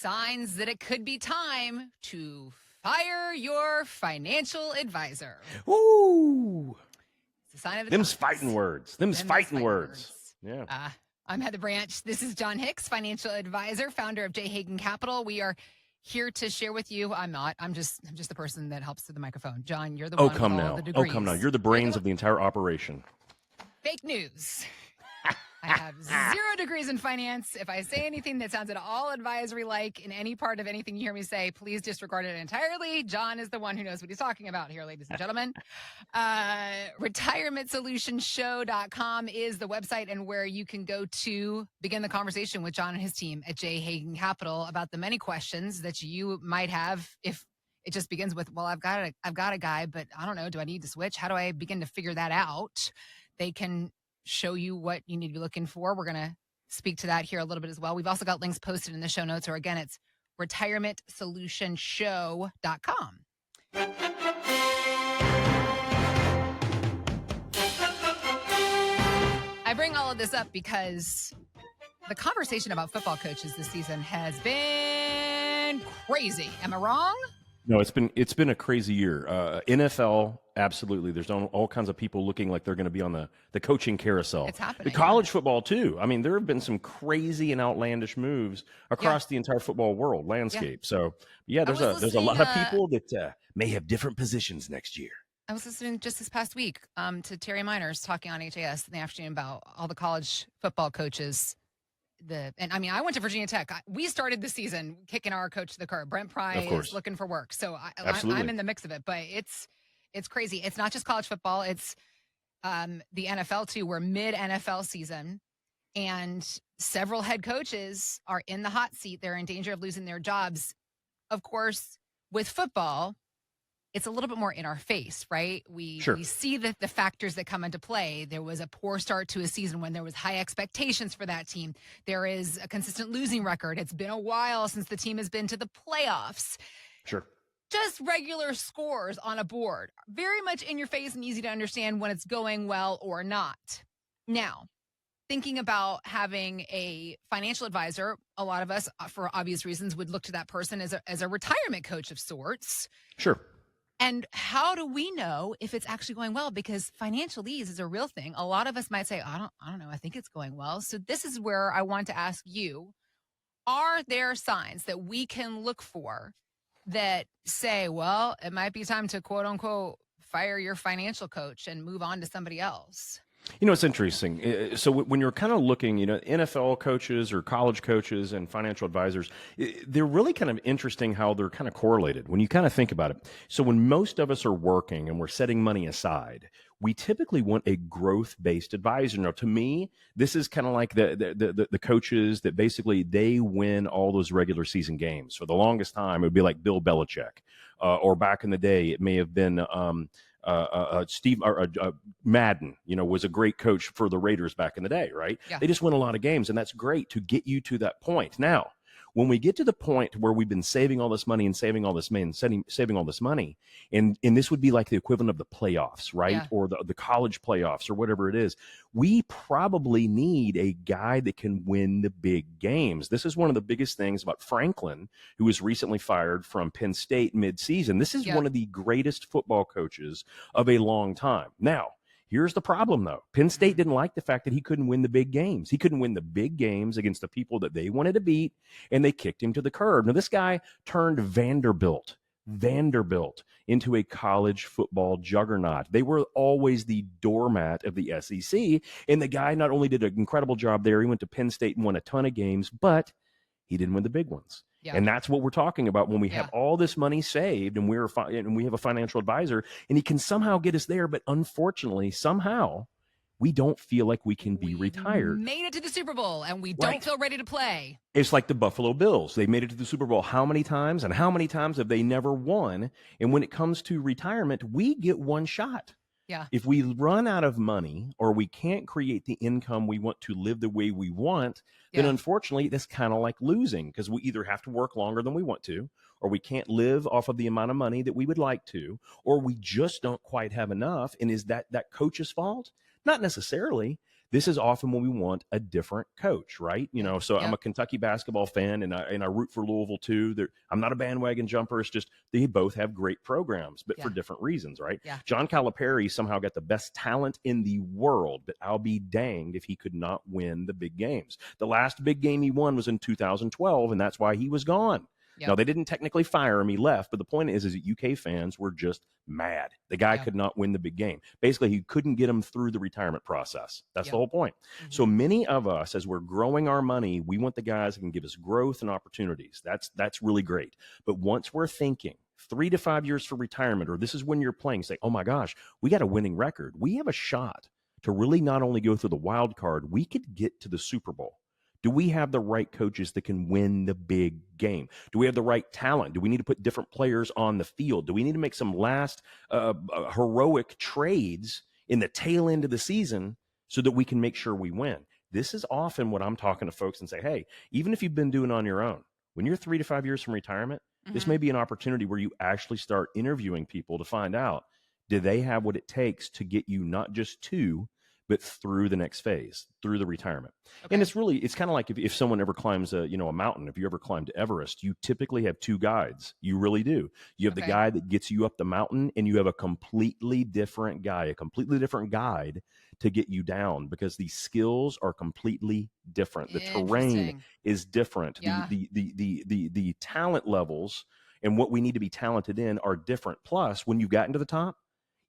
signs that it could be time to fire your financial advisor. Ooh. It's a sign of the Them's times. fighting words. Them's fighting words. Yeah. I'm Heather Branch. This is John Hicks, financial advisor, founder of J. Hagan Capital. We are here to share with you. I'm not. I'm just the person that helps to the microphone. John, you're the one with all the degrees. Oh, come now. You're the brains of the entire operation. Fake news. I have 0 degrees in finance. If I say anything that sounds at all advisory-like in any part of anything you hear me say, please disregard it entirely. John is the one who knows what he's talking about here, ladies and gentlemen. RetirementSolutionShow.com is the website and where you can go to begin the conversation with John and his team at J. Hagan Capital about the many questions that you might have if it just begins with, well, I've got a guy, but I don't know, do I need to switch? How do I begin to figure that out? They can show you what you need to be looking for. We're going to speak to that here a little bit as well. We've also got links posted in the show notes, or again, it's retirementsolutionshow.com. I bring all of this up because the conversation about football coaches this season has been crazy. Am I wrong? No, it's been a crazy year. NFL, absolutely. There's all kinds of people looking like they're going to be on the coaching carousel. It's happening. The college football, too. I mean, there have been some crazy and outlandish moves across the entire football world landscape. Yeah. So, yeah, there's a lot of people that may have different positions next year. I was listening just this past week to Terry Miners talking on HAS in the afternoon about all the college football coaches. I went to Virginia Tech. We started the season kicking our coach to the curb. Brent Pry is looking for work. So I'm in the mix of it, but it's crazy. It's not just college football. It's the NFL too. We're mid-NFL season and several head coaches are in the hot seat. They're in danger of losing their jobs. Of course, with football, it's a little bit more in our face, right? We see the factors that come into play. There was a poor start to a season when there was high expectations for that team. There is a consistent losing record. It's been a while since the team has been to the playoffs. Sure. Just regular scores on a board. Very much in your face and easy to understand when it's going well or not. Now, thinking about having a financial advisor, a lot of us, for obvious reasons, would look to that person as a retirement coach of sorts. Sure. And how do we know if it's actually going well? Because financial ease is a real thing. A lot of us might say, I don't know. I think it's going well. So this is where I want to ask you, are there signs that we can look for that say, well, it might be time to quote unquote fire your financial coach and move on to somebody else? You know, it's interesting. So when you're kind of looking, NFL coaches or college coaches and financial advisors, they're really kind of interesting how they're kind of correlated when you kind of think about it. So when most of us are working and we're setting money aside, we typically want a growth-based advisor. Now, to me, this is kind of like the coaches that basically they win all those regular season games. For the longest time, it would be like Bill Belichick, or back in the day, it may have been Madden, was a great coach for the Raiders back in the day, right? Yeah. They just win a lot of games, and that's great to get you to that point. Now, when we get to the point where we've been saving all this money and saving all this money and saving all this money, and this would be like the equivalent of the playoffs, right? Yeah. Or the college playoffs or whatever it is, we probably need a guy that can win the big games. This is one of the biggest things about Franklin, who was recently fired from Penn State midseason. This is one of the greatest football coaches of a long time. Now, here's the problem, though. Penn State didn't like the fact that he couldn't win the big games. He couldn't win the big games against the people that they wanted to beat, and they kicked him to the curb. Now, this guy turned Vanderbilt into a college football juggernaut. They were always the doormat of the SEC, and the guy not only did an incredible job there, he went to Penn State and won a ton of games, but he didn't win the big ones. Yeah. And that's what we're talking about when we have all this money saved and we have a financial advisor and he can somehow get us there. But unfortunately, somehow we don't feel like we can be retired. Made it to the Super Bowl and we don't feel ready to play. It's like the Buffalo Bills. They made it to the Super Bowl how many times, and how many times have they never won? And when it comes to retirement, we get one shot. Yeah. If we run out of money or we can't create the income we want to live the way we want, then unfortunately, that's kind of like losing, because we either have to work longer than we want to, or we can't live off of the amount of money that we would like to, or we just don't quite have enough. And is that coach's fault? Not necessarily. This is often when we want a different coach, right? So I'm a Kentucky basketball fan, and I root for Louisville too. I'm not a bandwagon jumper. It's just they both have great programs, but for different reasons, right? Yeah. John Calipari somehow got the best talent in the world, but I'll be danged if he could not win the big games. The last big game he won was in 2012, and that's why he was gone. Yep. Now, they didn't technically fire him. He left. But the point is that UK fans were just mad. The guy could not win the big game. Basically, he couldn't get him through the retirement process. That's the whole point. Mm-hmm. So many of us, as we're growing our money, we want the guys that can give us growth and opportunities. That's really great. But once we're thinking 3 to 5 years for retirement, or this is when you're playing, say, oh my gosh, we got a winning record. We have a shot to really not only go through the wild card, we could get to the Super Bowl. Do we have the right coaches that can win the big game? Do we have the right talent? Do we need to put different players on the field? Do we need to make some last heroic trades in the tail end of the season so that we can make sure we win? This is often what I'm talking to folks and say, hey, even if you've been doing it on your own, when you're 3 to 5 years from retirement, this may be an opportunity where you actually start interviewing people to find out, do they have what it takes to get you not just to, but through the next phase, through the retirement. Okay. And it's kind of like if someone ever climbs a mountain, if you ever climbed Everest, you typically have 2 guides. You really do. You have the guy that gets you up the mountain, and you have a completely different guide to get you down, because the skills are completely different. The terrain is different. Yeah. The talent levels and what we need to be talented in are different. Plus, when you've gotten to the top,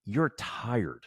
you're tired.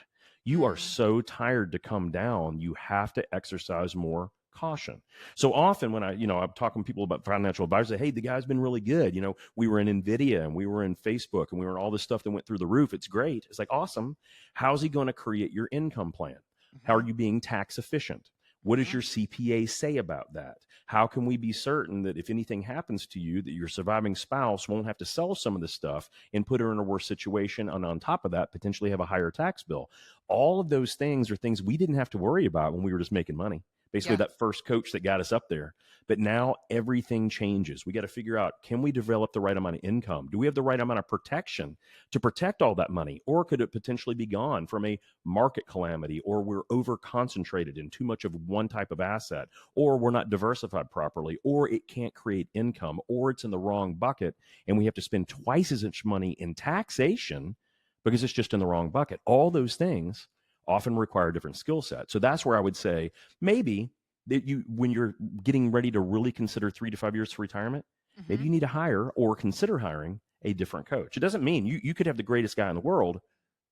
You are so tired to come down. You have to exercise more caution. So often when I'm talking to people about financial advisors, say, hey, the guy's been really good. We were in NVIDIA and we were in Facebook and we were in all this stuff that went through the roof. It's great. It's like, awesome. How's he going to create your income plan? How are you being tax efficient? What does your CPA say about that? How can we be certain that if anything happens to you, that your surviving spouse won't have to sell some of this stuff and put her in a worse situation, and on top of that, potentially have a higher tax bill? All of those things are things we didn't have to worry about when we were just making money. Basically, that first coach that got us up there. But now everything changes. We got to figure out, can we develop the right amount of income? Do we have the right amount of protection to protect all that money? Or could it potentially be gone from a market calamity, or we're over concentrated in too much of one type of asset, or we're not diversified properly, or it can't create income, or it's in the wrong bucket and we have to spend twice as much money in taxation because it's just in the wrong bucket? All those things often require different skill sets. So that's where I would say maybe that when you're getting ready to really consider 3 to 5 years for retirement, maybe you need to hire or consider hiring a different coach. It doesn't mean you could have the greatest guy in the world,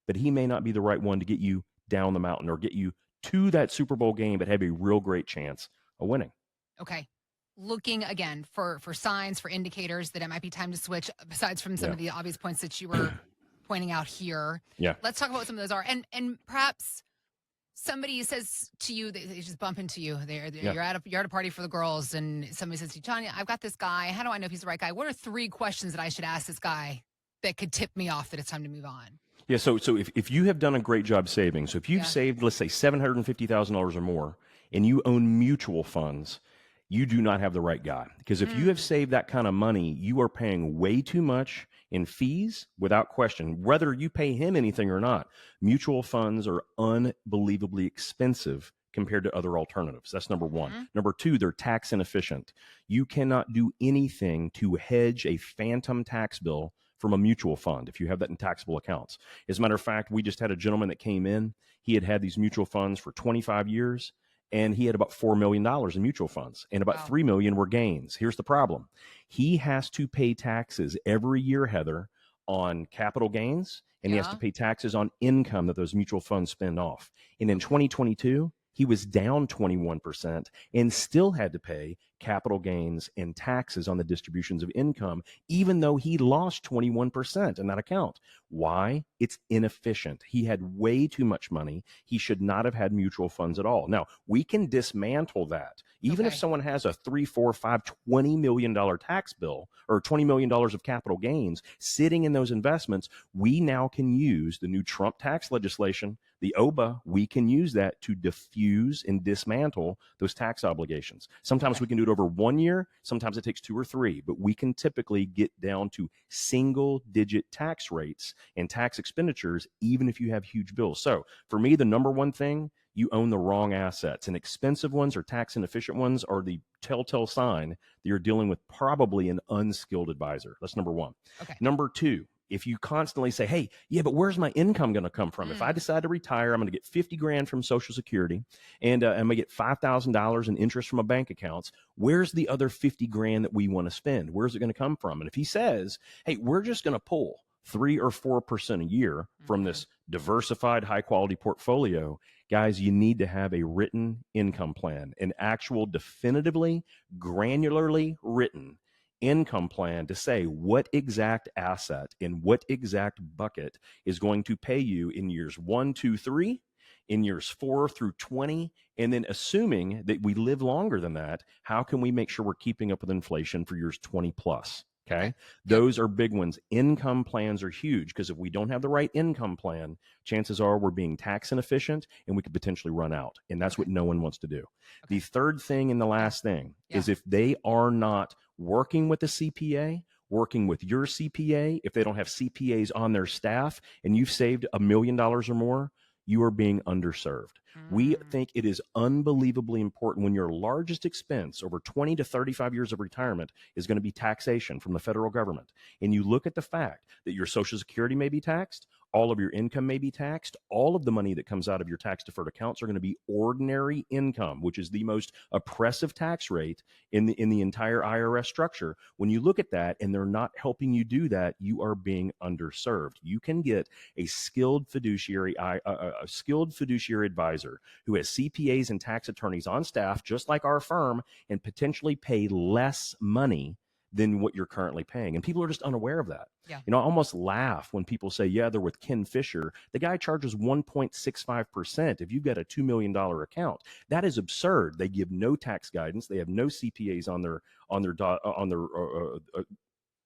but he may not be the right one to get you down the mountain or get you to that Super Bowl game, but have a real great chance of winning. Okay. Looking again for signs, for indicators that it might be time to switch, besides from some of the obvious points that you were pointing out here. Yeah. Let's talk about what some of those are. And perhaps somebody says to you, they just bump into you. You're at a party for the girls, and somebody says to you, Tanya, I've got this guy. How do I know if he's the right guy? What are 3 questions that I should ask this guy that could tip me off that it's time to move on? Yeah, so if you have done a great job saving, so if you've saved, let's say, $750,000 or more, and you own mutual funds, you do not have the right guy. Because if you have saved that kind of money, you are paying way too much in fees without question, whether you pay him anything or not. Mutual funds are unbelievably expensive compared to other alternatives. That's number one. Number 2, they're tax inefficient. You cannot do anything to hedge a phantom tax bill from a mutual fund if you have that in taxable accounts. As a matter of fact, we just had a gentleman that came in. He had these mutual funds for 25 years. And he had about $4 million in mutual funds, and about $3 million were gains. Here's the problem. He has to pay taxes every year, Heather, on capital gains, and he has to pay taxes on income that those mutual funds spend off. And in 2022, he was down 21% and still had to pay capital gains and taxes on the distributions of income, even though he lost 21% in that account. Why? It's inefficient. He had way too much money. He should not have had mutual funds at all. Now, we can dismantle that. Even if someone has a $3, $4, $5, $20 million tax bill or $20 million of capital gains sitting in those investments, we now can use the new Trump tax legislation, the OBA. We can use that to diffuse and dismantle those tax obligations. Sometimes we can do it over 1 year. Sometimes it takes 2 or 3, but we can typically get down to single-digit tax rates and tax expenditures, even if you have huge bills. So for me, the number one thing, you own the wrong assets. And expensive ones or tax inefficient ones are the telltale sign that you're dealing with probably an unskilled advisor. That's number one. Okay. Number two, if you constantly say, hey, yeah, but where's my income going to come from? If I decide to retire, I'm going to get 50 grand from Social Security and I'm going to get $5,000 in interest from my bank accounts. Where's the other 50 grand that we want to spend? Where's it going to come from? And if he says, hey, we're just going to pull 3 or 4% a year from this diversified, high quality portfolio, guys, you need to have a written income plan, an actual definitively, granularly written income plan to say what exact asset in what exact bucket is going to pay you in years 1, 2, 3, in years 4 through 20, and then assuming that we live longer than that, how can we make sure we're keeping up with inflation for years 20 plus? Okay. Those are big ones. Income plans are huge because if we don't have the right income plan, chances are we're being tax inefficient and we could potentially run out. And that's what no one wants to do. The third thing and the last thing is if they are not working with a CPA, working with your CPA, if they don't have CPAs on their staff and you've saved $1 million or more, you are being underserved. We think it is unbelievably important when your largest expense over 20 to 35 years of retirement is going to be taxation from the federal government. And you look at the fact that your Social Security may be taxed, all of your income may be taxed, all of the money that comes out of your tax deferred accounts are going to be ordinary income, which is the most oppressive tax rate in the entire IRS structure. When you look at that and they're not helping you do that, you are being underserved. You can get a skilled fiduciary advisor who has CPAs and tax attorneys on staff, just like our firm, and potentially pay less money than what you're currently paying. And people are just unaware of that. Yeah. I almost laugh when people say, yeah, they're with Ken Fisher. The guy charges 1.65% if you've got a $2 million account. That is absurd. They give no tax guidance. They have no CPAs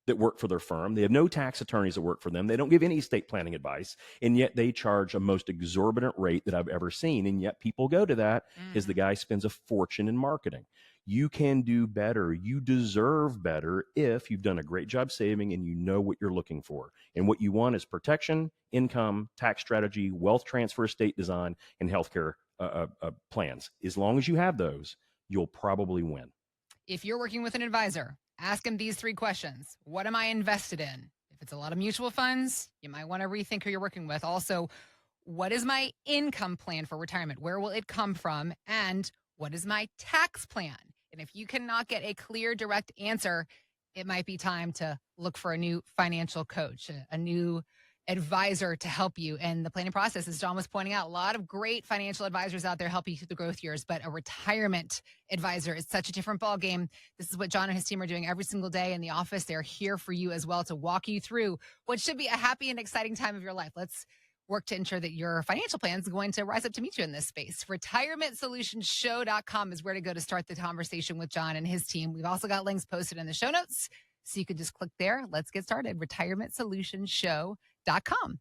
that work for their firm. They have no tax attorneys that work for them. They don't give any estate planning advice. And yet they charge a most exorbitant rate that I've ever seen. And yet people go to that because the guy spends a fortune in marketing. You can do better. You deserve better if you've done a great job saving and you know what you're looking for. And what you want is protection, income, tax strategy, wealth transfer, estate design, and healthcare plans. As long as you have those, you'll probably win. If you're working with an advisor, ask him these 3 questions. What am I invested in? If it's a lot of mutual funds, you might want to rethink who you're working with. Also, what is my income plan for retirement? Where will it come from? And what is my tax plan? And if you cannot get a clear, direct answer, it might be time to look for a new financial coach, a new advisor to help you in the planning process. As John was pointing out, a lot of great financial advisors out there help you through the growth years, but a retirement advisor is such a different ballgame. This is what John and his team are doing every single day in the office. They're here for you as well to walk you through what should be a happy and exciting time of your life. Let's work to ensure that your financial plan is going to rise up to meet you in this space. RetirementSolutionsShow.com is where to go to start the conversation with John and his team. We've also got links posted in the show notes, so you can just click there. Let's get started. RetirementSolutionsShow.com.